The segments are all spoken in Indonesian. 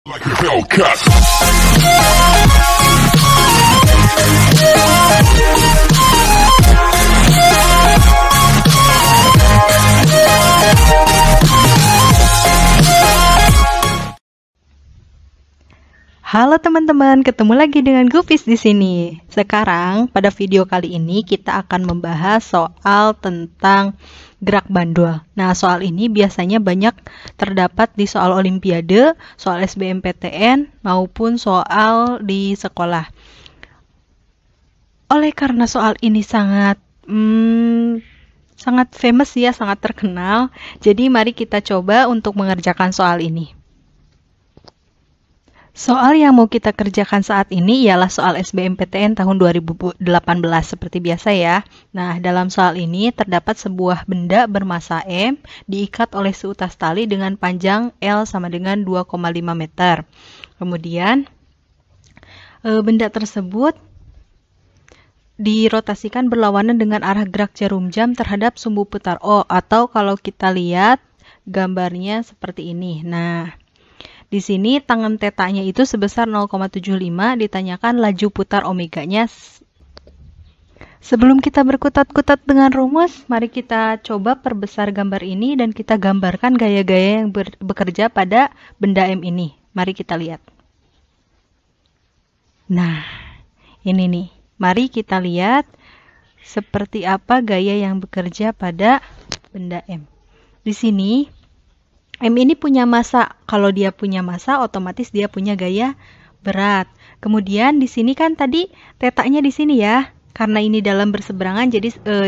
Like a Hellcat. Halo teman-teman, ketemu lagi dengan Gupis di sini. Sekarang pada video kali ini kita akan membahas soal tentang gerak bandul. Nah, soal ini biasanya banyak terdapat di soal olimpiade, soal SBMPTN maupun soal di sekolah. Oleh karena soal ini sangat famous ya, sangat terkenal. Jadi mari kita coba untuk mengerjakan soal ini. Soal yang mau kita kerjakan saat ini ialah soal SBMPTN tahun 2018 seperti biasa ya. Nah, dalam soal ini terdapat sebuah benda bermassa M diikat oleh seutas tali dengan panjang L sama dengan 2,5 meter. Kemudian, benda tersebut dirotasikan berlawanan dengan arah gerak jarum jam terhadap sumbu putar O, atau kalau kita lihat gambarnya seperti ini. Nah, di sini tangan tetanya itu sebesar 0,75, ditanyakan laju putar omeganya. Sebelum kita berkutat-kutat dengan rumus, mari kita coba perbesar gambar ini dan kita gambarkan gaya-gaya yang bekerja pada benda M ini. Mari kita lihat. Nah, ini nih. Mari kita lihat seperti apa gaya yang bekerja pada benda M. Di sini M ini punya massa. Kalau dia punya massa, otomatis dia punya gaya berat. Kemudian di sini kan tadi tetanya di sini ya. Karena ini dalam berseberangan,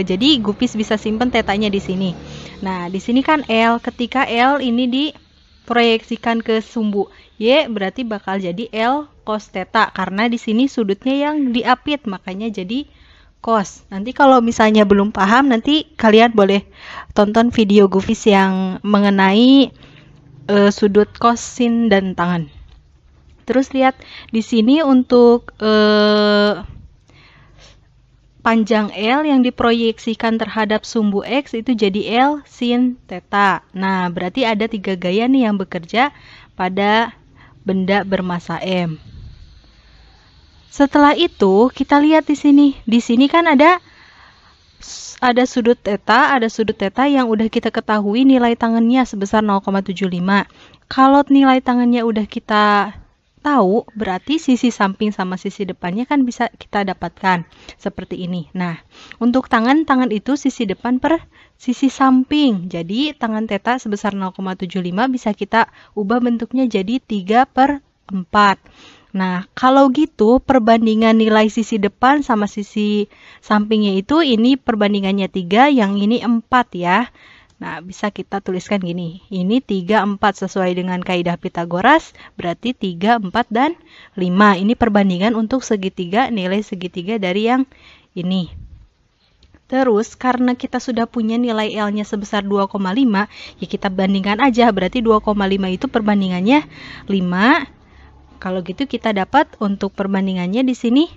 jadi Gupis bisa simpen tetanya di sini. Nah, di sini kan L. Ketika L ini diproyeksikan ke sumbu Y, berarti bakal jadi L cos theta. Karena di sini sudutnya yang diapit, makanya jadi cos. Nanti kalau misalnya belum paham, nanti kalian boleh tonton video Gupis yang mengenai sudut cos, sin, dan tangan. Terus lihat di sini untuk panjang L yang diproyeksikan terhadap sumbu X itu jadi L sin theta. Nah, berarti ada 3 gaya nih yang bekerja pada benda bermassa M. Setelah itu, kita lihat di sini. Di sini kan ada sudut theta yang udah kita ketahui nilai tangannya sebesar 0,75. Kalau nilai tangannya udah kita tahu, berarti sisi samping sama sisi depannya kan bisa kita dapatkan seperti ini. Nah, untuk tangan itu sisi depan per sisi samping. Jadi, tangan theta sebesar 0,75 bisa kita ubah bentuknya jadi 3/4. Nah, kalau gitu perbandingan nilai sisi depan sama sisi sampingnya itu ini perbandingannya 3, yang ini 4 ya. Nah, bisa kita tuliskan gini. Ini 3/4 sesuai dengan kaidah Pitagoras, berarti 3, 4, dan 5. Ini perbandingan untuk segitiga, nilai segitiga dari yang ini. Terus, karena kita sudah punya nilai L-nya sebesar 2,5, ya kita bandingkan aja. Berarti 2,5 itu perbandingannya 5. Kalau gitu kita dapat untuk perbandingannya di sini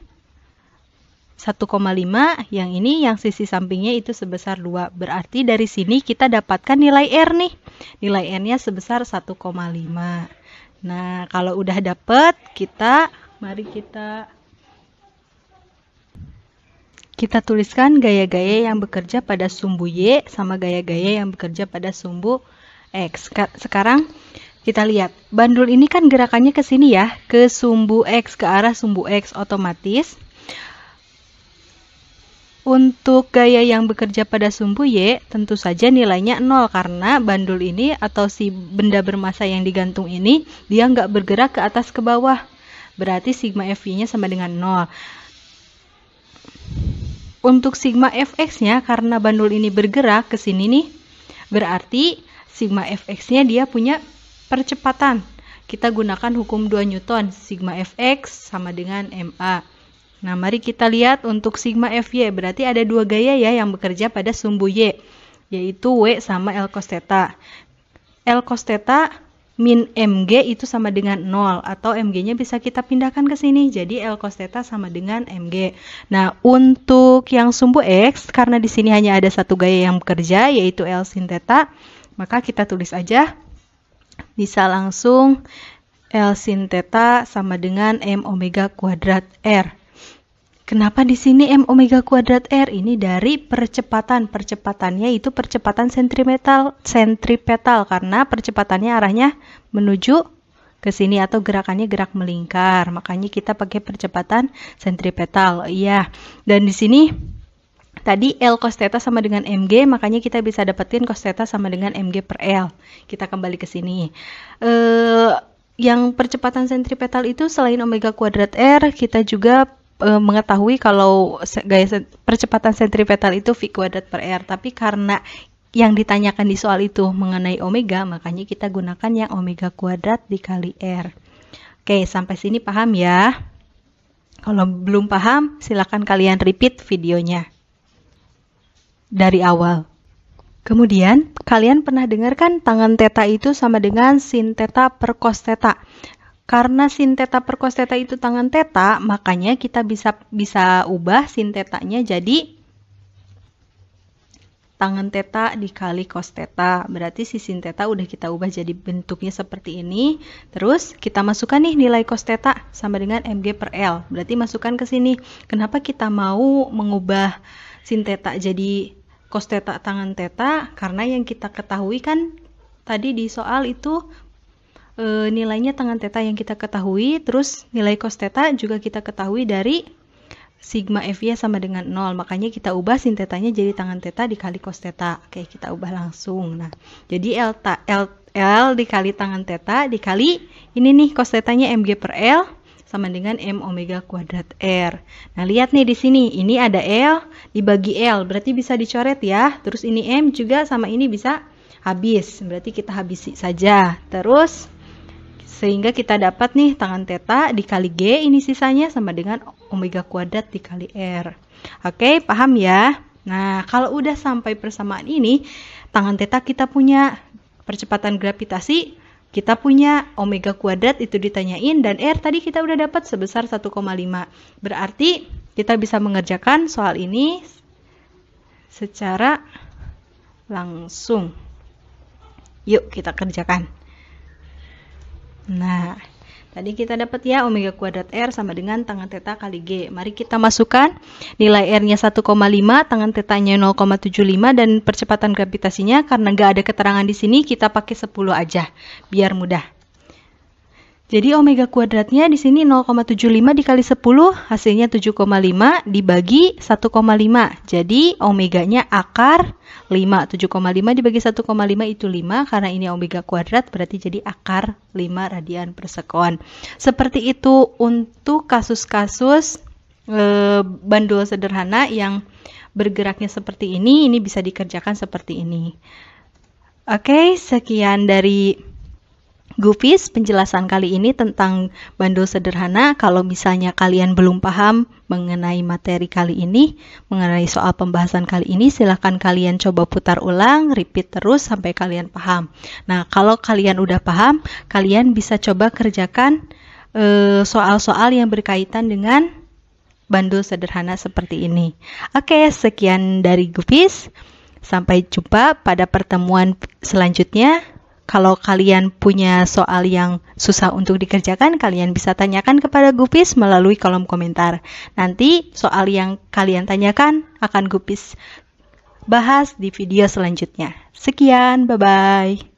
1,5, yang ini yang sisi sampingnya itu sebesar 2. Berarti dari sini kita dapatkan nilai R nih. Nilai R-nya sebesar 1,5. Nah, kalau udah dapat, mari kita tuliskan gaya-gaya yang bekerja pada sumbu Y sama gaya-gaya yang bekerja pada sumbu X. Sekarang kita lihat, bandul ini kan gerakannya ke sini ya, ke sumbu X, ke arah sumbu X. Otomatis untuk gaya yang bekerja pada sumbu Y, tentu saja nilainya 0 karena bandul ini atau si benda bermassa yang digantung ini, dia nggak bergerak ke atas ke bawah. Berarti sigma Fy-nya sama dengan 0. Untuk sigma Fx-nya, karena bandul ini bergerak ke sini nih, berarti sigma Fx-nya dia punya percepatan. Kita gunakan hukum 2 Newton. Sigma Fx sama dengan ma. Nah, mari kita lihat untuk sigma Fy. Berarti ada 2 gaya ya yang bekerja pada sumbu Y, yaitu W sama L cos theta. L cos theta min mg itu sama dengan 0, atau mg-nya bisa kita pindahkan ke sini. Jadi L cos theta sama dengan mg. Nah, untuk yang sumbu X, karena di sini hanya ada 1 gaya yang bekerja, yaitu L sin theta, maka kita tulis aja. Bisa langsung L sin theta sama dengan M omega kuadrat R. Kenapa di sini M omega kuadrat R? Ini dari percepatan. Percepatannya itu percepatan sentripetal karena percepatannya arahnya menuju ke sini atau gerakannya gerak melingkar. Makanya kita pakai percepatan sentripetal. Iya. Dan di sini tadi L cos theta sama dengan mg, makanya kita bisa dapetin cos theta sama dengan mg per L. Kita kembali ke sini. Yang percepatan sentripetal itu selain omega kuadrat R, kita juga mengetahui kalau gaya percepatan sentripetal itu V kuadrat per R. Tapi karena yang ditanyakan di soal itu mengenai omega, makanya kita gunakan yang omega kuadrat dikali R. Oke, sampai sini paham ya? Kalau belum paham, silakan kalian repeat videonya dari awal. Kemudian, kalian pernah dengar kan tangan theta itu sama dengan sin theta per cos theta. Karena sin theta per cos theta itu tangan theta, makanya kita bisa ubah sin theta-nya jadi tangan theta dikali cos theta. Berarti si sin theta udah kita ubah jadi bentuknya seperti ini. Terus kita masukkan nih nilai cos theta sama dengan mg per L. Berarti masukkan ke sini. Kenapa kita mau mengubah sin theta jadi cos theta tangan theta? Karena yang kita ketahui kan tadi di soal itu nilainya tangan theta yang kita ketahui, terus nilai cos theta juga kita ketahui dari sigma F-nya sama dengan 0. Makanya kita ubah sin theta-nya jadi tangan theta dikali cos theta. Oke, kita ubah langsung. Nah, jadi L dikali tangan theta dikali ini nih cos theta-nya mg per L sama dengan M omega kuadrat R. Nah, lihat nih di sini, ini ada L dibagi L, berarti bisa dicoret ya. Terus ini M juga sama ini bisa habis, berarti kita habisi saja. Terus, sehingga kita dapat nih tangan theta dikali G, ini sisanya sama dengan omega kuadrat dikali R. Oke, paham ya? Nah, kalau udah sampai persamaan ini, tangan theta kita punya percepatan gravitasi, kita punya omega kuadrat itu ditanyain, dan R tadi kita udah dapat sebesar 1,5. Berarti kita bisa mengerjakan soal ini secara langsung. Yuk kita kerjakan. Nah, tadi kita dapat ya omega kuadrat R sama dengan tangan theta kali G. Mari kita masukkan nilai R-nya 1,5, tangan theta-nya 0,75, dan percepatan gravitasinya karena nggak ada keterangan di sini, kita pakai 10 aja, biar mudah. Jadi omega kuadratnya di sini 0,75 dikali 10, hasilnya 7,5 dibagi 1,5. Jadi omeganya akar 5. 7,5 dibagi 1,5 itu 5, karena ini omega kuadrat berarti jadi akar 5 radian per sekon. Seperti itu untuk kasus-kasus bandul sederhana yang bergeraknya seperti ini bisa dikerjakan seperti ini. Oke, sekian dari Gufis penjelasan kali ini tentang bandul sederhana. Kalau misalnya kalian belum paham mengenai materi kali ini, mengenai soal pembahasan kali ini, silahkan kalian coba putar ulang, repeat terus sampai kalian paham. Nah, kalau kalian udah paham, kalian bisa coba kerjakan soal-soal yang berkaitan dengan bandul sederhana seperti ini. Oke, sekian dari Gufis. Sampai jumpa pada pertemuan selanjutnya. Kalau kalian punya soal yang susah untuk dikerjakan, kalian bisa tanyakan kepada Gufis melalui kolom komentar. Nanti soal yang kalian tanyakan akan Gufis bahas di video selanjutnya. Sekian, bye-bye.